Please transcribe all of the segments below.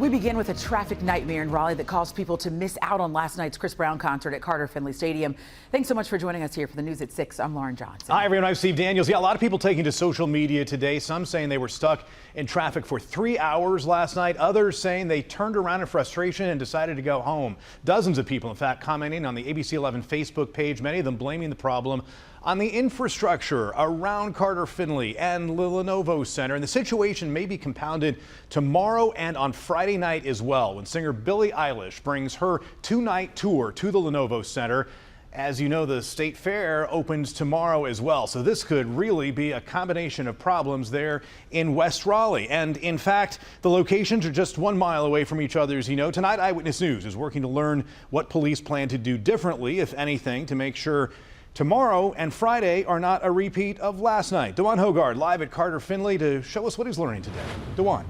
We begin with a traffic nightmare in Raleigh that caused people to miss out on last night's Chris Brown concert at Carter-Finley Stadium. Thanks so much for joining us here for the news at 6. I'm Lauren Johnson. Hi, everyone. I'm Steve Daniels. Yeah, a lot of people taking to social media today. Some saying they were stuck in traffic for 3 hours last night. Others saying they turned around in frustration and decided to go home. Dozens of people, in fact, commenting on the ABC 11 Facebook page, many of them blaming the problem on the infrastructure around Carter-Finley and the Lenovo Center. And the situation may be compounded tomorrow and on Friday night as well, when singer Billie Eilish brings her 2-night tour to the Lenovo Center. As you know, the state fair opens tomorrow as well. So this could really be a combination of problems there in West Raleigh. And in fact, the locations are just 1 mile away from each other. As you know, tonight Eyewitness News is working to learn what police plan to do differently, if anything, to make sure tomorrow and Friday are not a repeat of last night. Dewan Hogard live at Carter-Finley to show us what he's learning today. Dewan.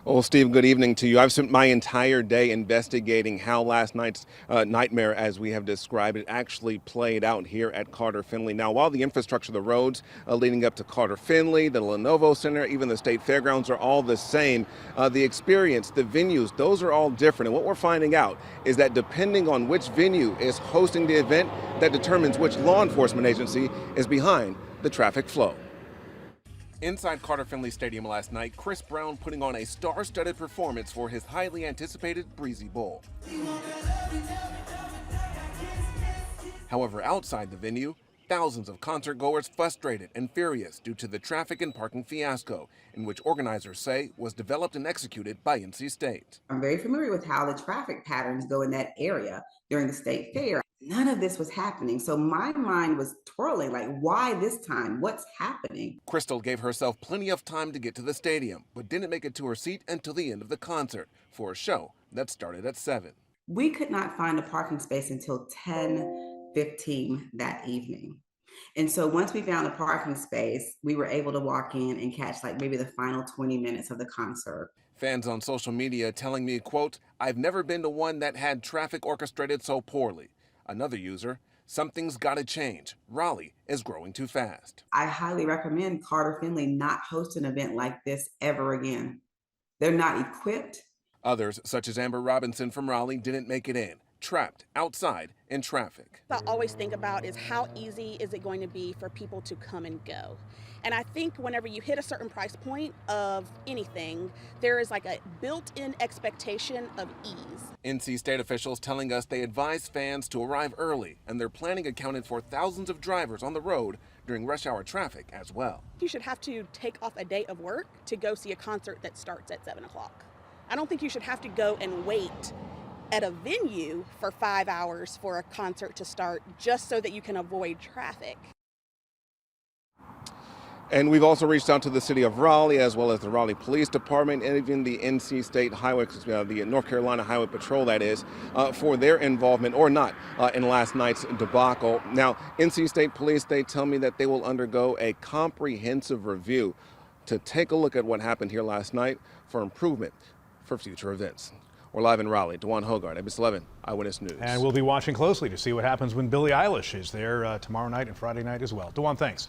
Well, Steve, good evening to you. I've spent my entire day investigating how last night's nightmare, as we have described it, actually played out here at Carter-Finley. Now, while the infrastructure, the roads leading up to Carter-Finley, the Lenovo Center, even the state fairgrounds are all the same, the experience, the venues, those are all different. And what we're finding out is that depending on which venue is hosting the event, that determines which law enforcement agency is behind the traffic flow. Inside Carter-Finley Stadium last night, Chris Brown putting on a star-studded performance for his highly anticipated Breezy Bowl. However, outside the venue, thousands of concert-goers frustrated and furious due to the traffic and parking fiasco, in which organizers say was developed and executed by NC State. I'm very familiar with how the traffic patterns go in that area during the state fair. None of this was happening. So my mind was twirling, like, why this time? What's happening? Crystal gave herself plenty of time to get to the stadium, but didn't make it to her seat until the end of the concert for a show that started at 7. We could not find a parking space until 10:15 that evening. And so once we found a parking space, we were able to walk in and catch like maybe the final 20 minutes of the concert. Fans on social media telling me, quote, "I've never been to one that had traffic orchestrated so poorly." Another user, "Something's got to change. Raleigh is growing too fast." I highly recommend Carter-Finley not host an event like this ever again. They're not equipped. Others, such as Amber Robinson from Raleigh, didn't make it in, trapped outside in traffic. I always think about is how easy is it going to be for people to come and go. And I think whenever you hit a certain price point of anything, there is like a built-in expectation of ease. NC State officials telling us they advise fans to arrive early, and their planning accounted for thousands of drivers on the road during rush hour traffic as well. You should have to take off a day of work to go see a concert that starts at 7 o'clock. I don't think you should have to go and wait at a venue for 5 hours for a concert to start just so that you can avoid traffic. And we've also reached out to the city of Raleigh, as well as the Raleigh Police Department, and even the NC State Highway, the North Carolina Highway Patrol, that is, for their involvement or not in last night's debacle. Now, NC State Police, they tell me that they will undergo a comprehensive review to take a look at what happened here last night for improvement for future events. We're live in Raleigh. Dewan Hogard, ABC 11 Eyewitness News. And we'll be watching closely to see what happens when Billie Eilish is there tomorrow night and Friday night as well. Dewan, thanks.